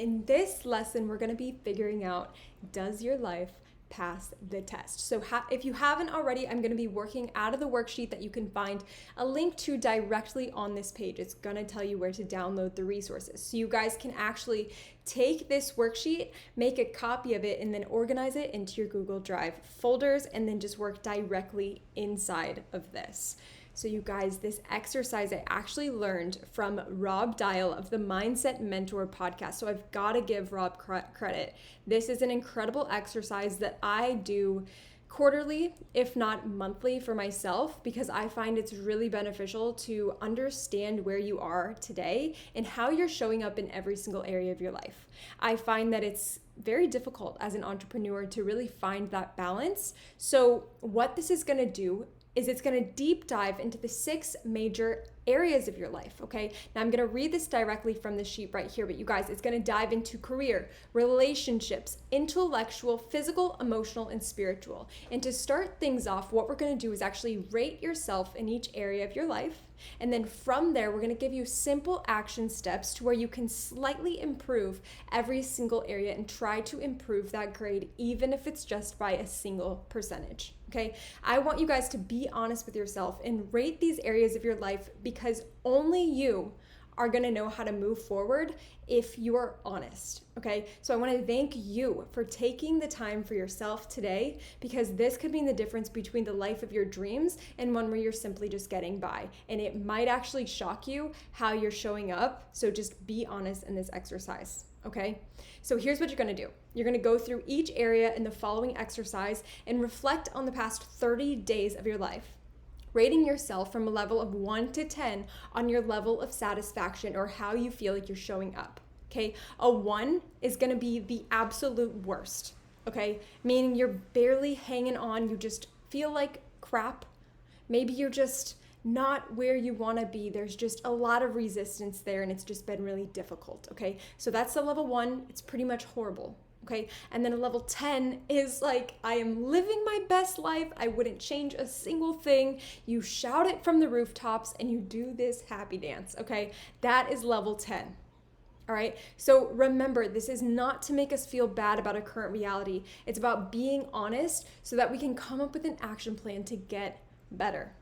In this lesson, we're going to be figuring out, does your life pass the test? So if you haven't already, I'm going to be working out of the worksheet that you can find a link to directly on this page. It's going to tell you where to download the resources. So you guys can actually take this worksheet, make a copy of it, and then organize it into your Google Drive folders, and then just work directly inside of this. So you guys, this exercise I actually learned from Rob Dial of the Mindset Mentor podcast. So I've got to give Rob credit. This is an incredible exercise that I do quarterly, if not monthly, for myself, because I find it's really beneficial to understand where you are today and how you're showing up in every single area of your life. I find that it's very difficult as an entrepreneur to really find that balance. So what this is going to do is it's going to deep dive into the 6 major areas of your life, okay? Now I'm going to read this directly from the sheet right here, but you guys, it's going to dive into career, relationships, intellectual, physical, emotional, and spiritual. And to start things off, what we're going to do is actually rate yourself in each area of your life. And then from there, we're going to give you simple action steps to where you can slightly improve every single area and try to improve that grade, even if it's just by a single percentage. Okay, I want you guys to be honest with yourself and rate these areas of your life, because only you are going to know how to move forward if you are honest. Okay, so I want to thank you for taking the time for yourself today, because this could mean the difference between the life of your dreams and one where you're simply just getting by. And it might actually shock you how you're showing up. So just be honest in this exercise. Okay, so here's what you're going to do. You're going to go through each area in the following exercise and reflect on the past 30 days of your life, rating yourself from a level of 1 to 10 on your level of satisfaction or how you feel like you're showing up. Okay, a 1 is going to be the absolute worst. Okay, meaning you're barely hanging on, you just feel like crap. Maybe you're just not where you want to be. There's just a lot of resistance there and it's just been really difficult. Okay, so that's the level 1. It's pretty much horrible. Okay, and then a level 10 is like, I am living my best life. I wouldn't change a single thing. You shout it from the rooftops and you do this happy dance. Okay, that is level 10. All right, so remember, this is not to make us feel bad about our current reality. It's about being honest so that we can come up with an action plan to get better.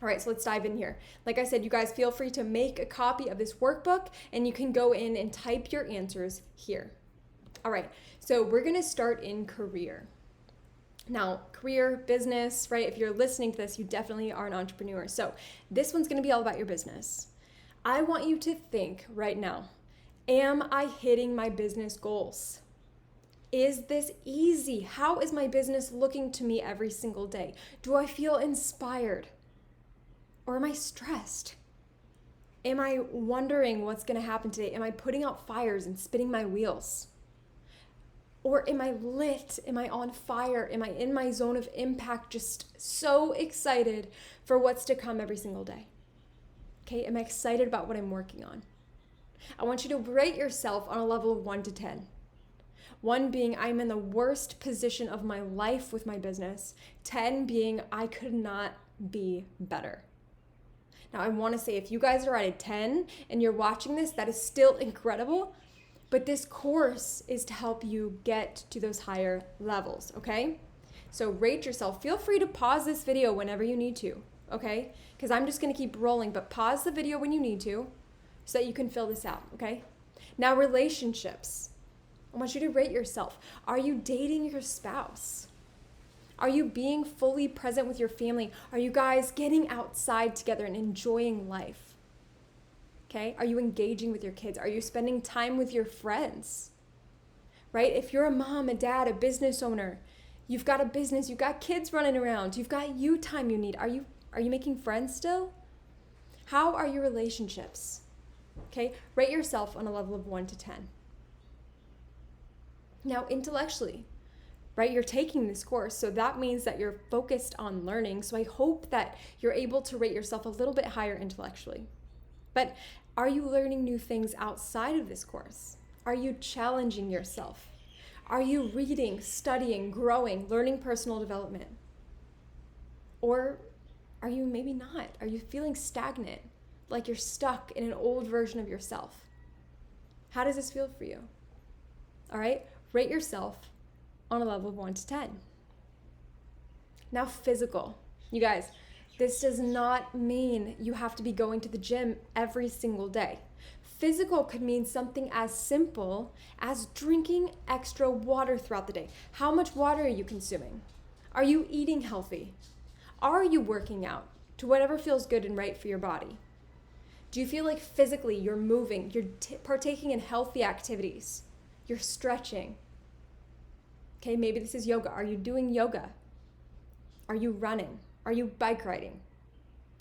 All right, so let's dive in here. Like I said, you guys feel free to make a copy of this workbook and you can go in and type your answers here. All right, so we're gonna start in career. Now, career, business, right? If you're listening to this, you definitely are an entrepreneur. So this one's gonna be all about your business. I want you to think right now, am I hitting my business goals? Is this easy? How is my business looking to me every single day? Do I feel inspired? Or am I stressed? Am I wondering what's gonna happen today? Am I putting out fires and spinning my wheels? Or am I lit? Am I on fire? Am I in my zone of impact, just so excited for what's to come every single day? Okay, am I excited about what I'm working on? I want you to rate yourself on a level of 1 to 10. 1 being, I'm in the worst position of my life with my business. 10 being, I could not be better. Now, I want to say, if you guys are at a 10 and you're watching this, that is still incredible. But this course is to help you get to those higher levels, okay? So rate yourself. Feel free to pause this video whenever you need to, okay? Because I'm just gonna keep rolling, but pause the video when you need to so that you can fill this out, okay? Now, relationships. I want you to rate yourself. Are you dating your spouse? Are you being fully present with your family? Are you guys getting outside together and enjoying life? Okay, are you engaging with your kids? Are you spending time with your friends? Right? If you're a mom, a dad, a business owner, you've got a business, you've got kids running around, you've got you time you need. Are you making friends still? How are your relationships? Okay, rate yourself on a level of 1 to 10. Now, intellectually, right? You're taking this course, so that means that you're focused on learning. So I hope that you're able to rate yourself a little bit higher intellectually. But are you learning new things outside of this course? Are you challenging yourself? Are you reading, studying, growing, learning personal development? Or are you maybe not? Are you feeling stagnant, like you're stuck in an old version of yourself? How does this feel for you? All right, rate yourself on a level of 1 to 10. Now, physical. You guys, this does not mean you have to be going to the gym every single day. Physical could mean something as simple as drinking extra water throughout the day. How much water are you consuming? Are you eating healthy? Are you working out to whatever feels good and right for your body? Do you feel like physically you're moving, you're partaking in healthy activities? You're stretching. Okay, maybe this is yoga. Are you doing yoga? Are you running? Are you bike riding?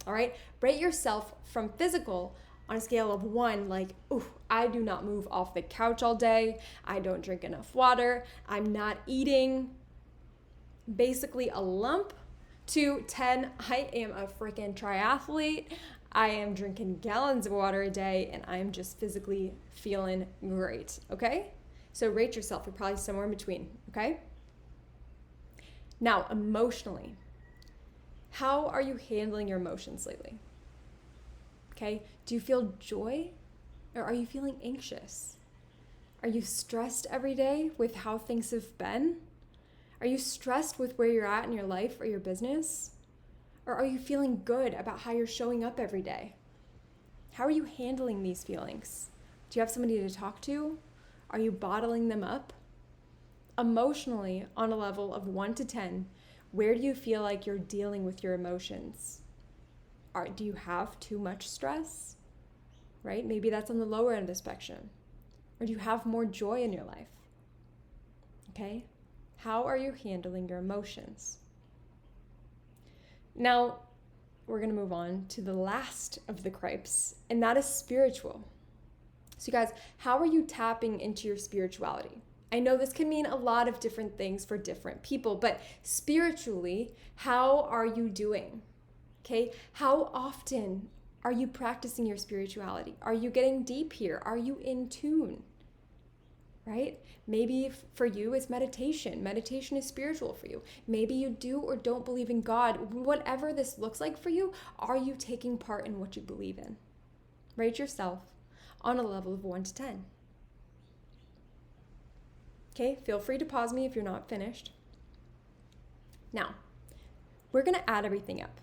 All right, rate yourself from physical on a scale of 1, like, ooh, I do not move off the couch all day. I don't drink enough water. I'm not eating. Basically a lump. To 10, I am a freaking triathlete. I am drinking gallons of water a day and I'm just physically feeling great, okay? So rate yourself. You're probably somewhere in between, okay? Now, emotionally, how are you handling your emotions lately? Okay, do you feel joy or are you feeling anxious? Are you stressed every day with how things have been? Are you stressed with where you're at in your life or your business? Or are you feeling good about how you're showing up every day? How are you handling these feelings? Do you have somebody to talk to? Are you bottling them up? Emotionally, on a level of 1 to 10, where do you feel like you're dealing with your emotions? Do you have too much stress? Right? Maybe that's on the lower end of the spectrum. Or do you have more joy in your life? Okay? How are you handling your emotions? Now, we're going to move on to the last of the cripes, and that is spiritual. So you guys, how are you tapping into your spirituality? I know this can mean a lot of different things for different people, but spiritually, how are you doing? Okay, how often are you practicing your spirituality? Are you getting deep here? Are you in tune? Right? Maybe for you it's meditation. Meditation is spiritual for you. Maybe you do or don't believe in God. Whatever this looks like for you, are you taking part in what you believe in? Rate yourself on a level of 1 to 10. Okay, feel free to pause me if you're not finished. Now, we're going to add everything up,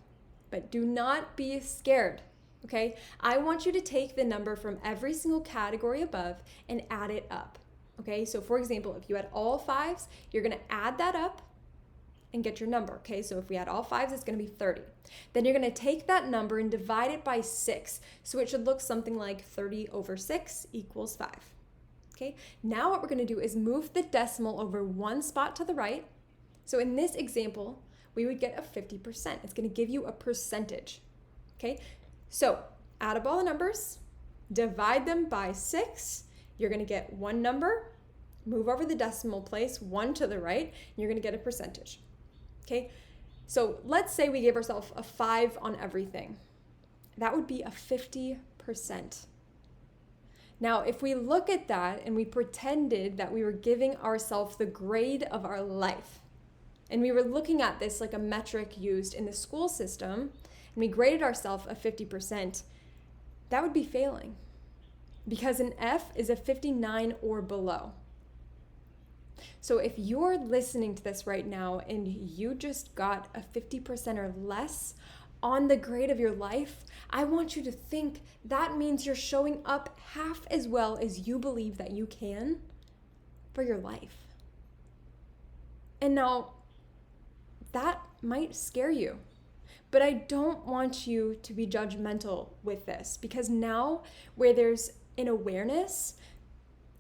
but do not be scared. Okay, I want you to take the number from every single category above and add it up. Okay, so for example, if you had all 5s, you're going to add that up and get your number. Okay, so if we had all 5s, it's going to be 30. Then you're going to take that number and divide it by 6. So it should look something like 30 over 6 equals 5. Okay, now what we're going to do is move the decimal over 1 spot to the right. So in this example, we would get a 50%. It's going to give you a percentage. Okay, so add up all the numbers, divide them by 6. You're going to get one number, move over the decimal place 1 to the right, and you're going to get a percentage. Okay, so let's say we gave ourselves a 5 on everything. That would be a 50%. Now, if we look at that and we pretended that we were giving ourselves the grade of our life, and we were looking at this like a metric used in the school system, and we graded ourselves a 50%, that would be failing. Because an F is a 59 or below. So if you're listening to this right now and you just got a 50% or less on the grade of your life, I want you to think that means you're showing up half as well as you believe that you can for your life. And now, that might scare you, but I don't want you to be judgmental with this, because now where there's an awareness,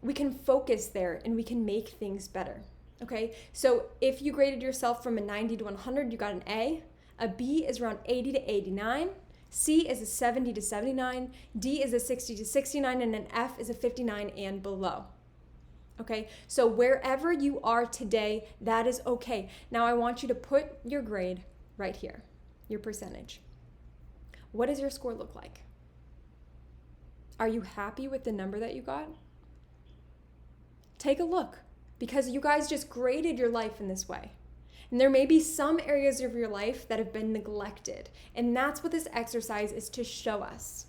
we can focus there and we can make things better. Okay, so if you graded yourself from a 90 to 100, you got an A. A B is around 80 to 89. C is a 70 to 79. D is a 60 to 69, and an F is a 59 and below. Okay, so wherever you are today, that is okay. Now I want you to put your grade right here, your percentage. What does your score look like? Are you happy with the number that you got? Take a look, because you guys just graded your life in this way. And there may be some areas of your life that have been neglected. And that's what this exercise is to show us.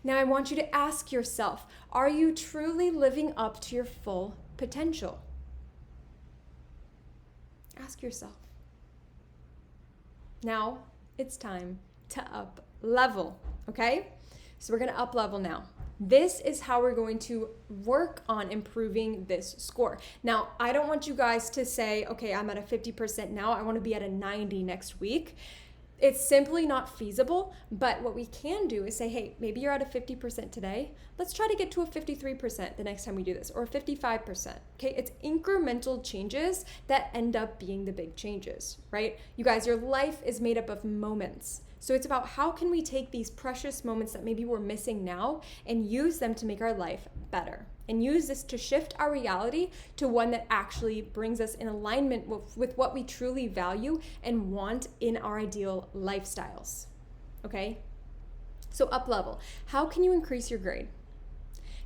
Now I want you to ask yourself, are you truly living up to your full potential? Ask yourself. Now it's time to up level, okay? So we're gonna up level now. This is how we're going to work on improving this score. Now, I don't want you guys to say, okay, I'm at a 50% now, I wanna be at a 90 next week. It's simply not feasible, but what we can do is say, hey, maybe you're at a 50% today. Let's try to get to a 53% the next time we do this, or a 55%, okay? It's incremental changes that end up being the big changes, right? You guys, your life is made up of moments. So it's about how can we take these precious moments that maybe we're missing now and use them to make our life better, and use this to shift our reality to one that actually brings us in alignment with what we truly value and want in our ideal lifestyles, okay? So up level, how can you increase your grade?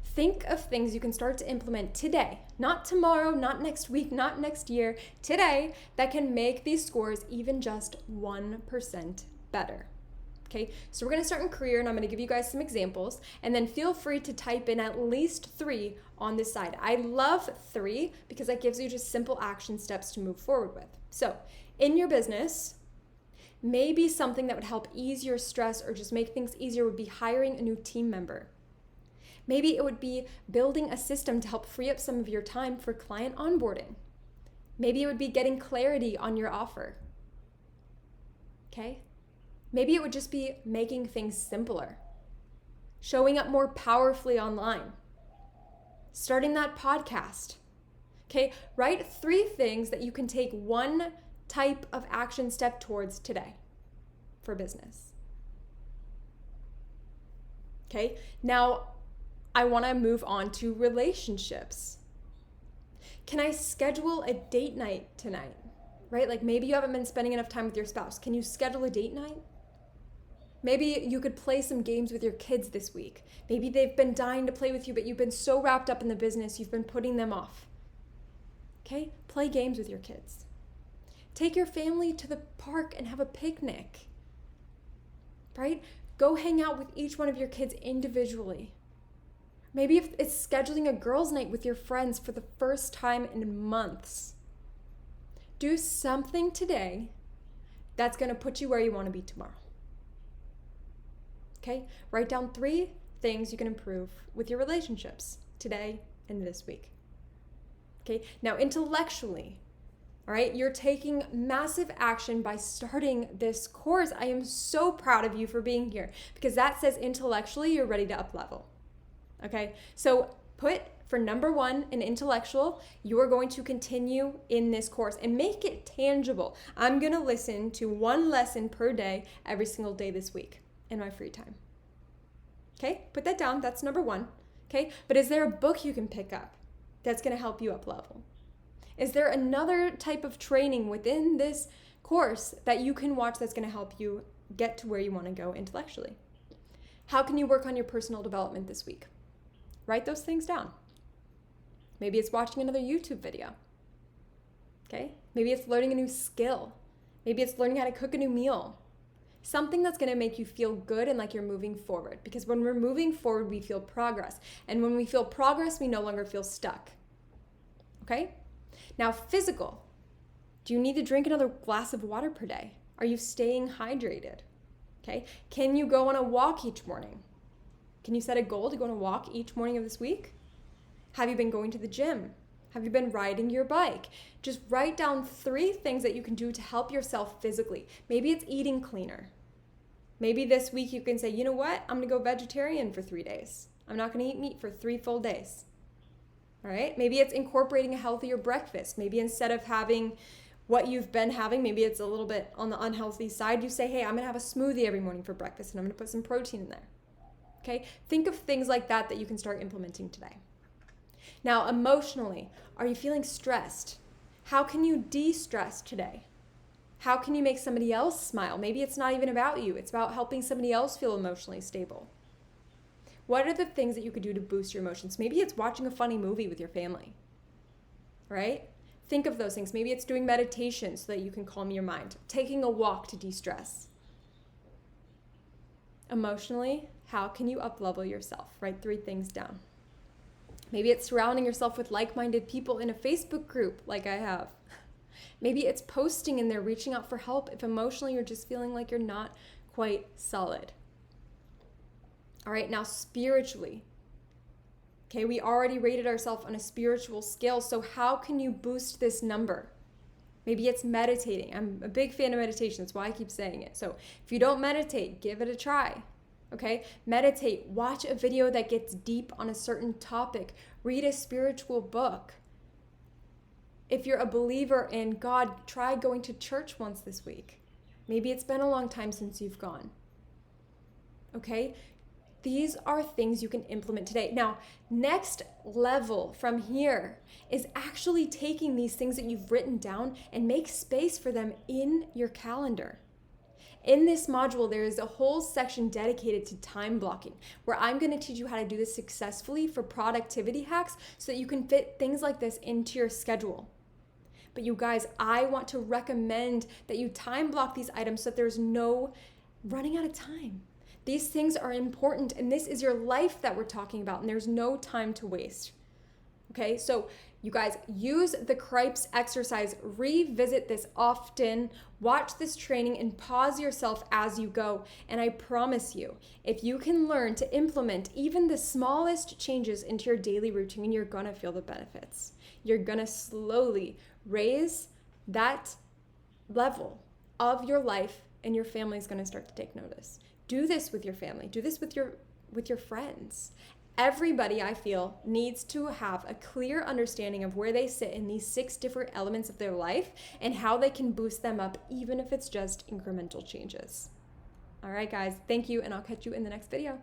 Think of things you can start to implement today, not tomorrow, not next week, not next year, today, that can make these scores even just 1% better. Okay, so we're gonna start in career, and I'm gonna give you guys some examples, and then feel free to type in at least 3 on this side. I love 3 because that gives you just simple action steps to move forward with. So in your business, maybe something that would help ease your stress or just make things easier would be hiring a new team member. Maybe it would be building a system to help free up some of your time for client onboarding. Maybe it would be getting clarity on your offer. Okay? Maybe it would just be making things simpler, showing up more powerfully online, starting that podcast. Okay, write 3 things that you can take one type of action step towards today for business. Okay, now I want to move on to relationships. Can I schedule a date night tonight? Right? Like maybe you haven't been spending enough time with your spouse. Can you schedule a date night? Maybe you could play some games with your kids this week. Maybe they've been dying to play with you, but you've been so wrapped up in the business, you've been putting them off. Okay? Play games with your kids. Take your family to the park and have a picnic. Right? Go hang out with each one of your kids individually. Maybe if it's scheduling a girls' night with your friends for the first time in months. Do something today that's going to put you where you want to be tomorrow. Okay? Write down 3 things you can improve with your relationships today and this week. Okay? Now, intellectually, all right, you're taking massive action by starting this course. I am so proud of you for being here because that says intellectually you're ready to up level. Okay? So put for number 1 in intellectual, you are going to continue in this course and make it tangible. I'm going to listen to 1 lesson per day every single day this week in my free time. Okay, put that down. That's number 1. Okay, but is there a book you can pick up that's going to help you up level? Is there another type of training within this course that you can watch that's going to help you get to where you want to go intellectually? How can you work on your personal development this week? Write those things down. Maybe it's watching another YouTube video. Okay, maybe it's learning a new skill. Maybe it's learning how to cook a new meal. Something that's going to make you feel good and like you're moving forward. Because when we're moving forward, we feel progress. And when we feel progress, we no longer feel stuck. Okay? Now, physical. Do you need to drink another glass of water per day? Are you staying hydrated? Okay? Can you go on a walk each morning? Can you set a goal to go on a walk each morning of this week? Have you been going to the gym? Have you been riding your bike? Just write down 3 things that you can do to help yourself physically. Maybe it's eating cleaner. Maybe this week you can say, you know what? I'm going to go vegetarian for 3 days. I'm not going to eat meat for 3 full days. All right? Maybe it's incorporating a healthier breakfast. Maybe instead of having what you've been having, maybe it's a little bit on the unhealthy side, you say, hey, I'm going to have a smoothie every morning for breakfast and I'm going to put some protein in there. Okay? Think of things like that that you can start implementing today. Now, emotionally, are you feeling stressed? How can you de-stress today? How can you make somebody else smile? Maybe it's not even about you. It's about helping somebody else feel emotionally stable. What are the things that you could do to boost your emotions? Maybe it's watching a funny movie with your family, right? Think of those things. Maybe it's doing meditation so that you can calm your mind. Taking a walk to de-stress. Emotionally, How can you up-level yourself? Write 3 things down. Maybe it's surrounding yourself with like-minded people in a Facebook group like I have. Maybe it's posting in there, reaching out for help if emotionally you're just feeling like you're not quite solid. All right, now spiritually. Okay, we already rated ourselves on a spiritual scale, so how can you boost this number? Maybe it's meditating. I'm a big fan of meditation. That's why I keep saying it. So if you don't meditate, give it a try. Okay? Meditate. Watch a video that gets deep on a certain topic. Read a spiritual book. If you're a believer in God, try going to church once this week. Maybe it's been a long time since you've gone. Okay? These are things you can implement today. Now, next level from here is actually taking these things that you've written down and make space for them in your calendar. In this module, there is a whole section dedicated to time blocking, where I'm going to teach you how to do this successfully for productivity hacks so that you can fit things like this into your schedule. But you guys, I want to recommend that you time block these items so that there's no running out of time. These things are important, and this is your life that we're talking about, and there's no time to waste. Okay, so you guys, use the Cripes exercise, revisit this often, watch this training, and pause yourself as you go. And I promise you, if you can learn to implement even the smallest changes into your daily routine, you're gonna feel the benefits. You're gonna slowly raise that level of your life, and your family's gonna start to take notice. Do this with your family. Do this with your friends. Everybody, I feel, needs to have a clear understanding of where they sit in these 6 different elements of their life and how they can boost them up, even if it's just incremental changes. All right, guys, thank you, and I'll catch you in the next video.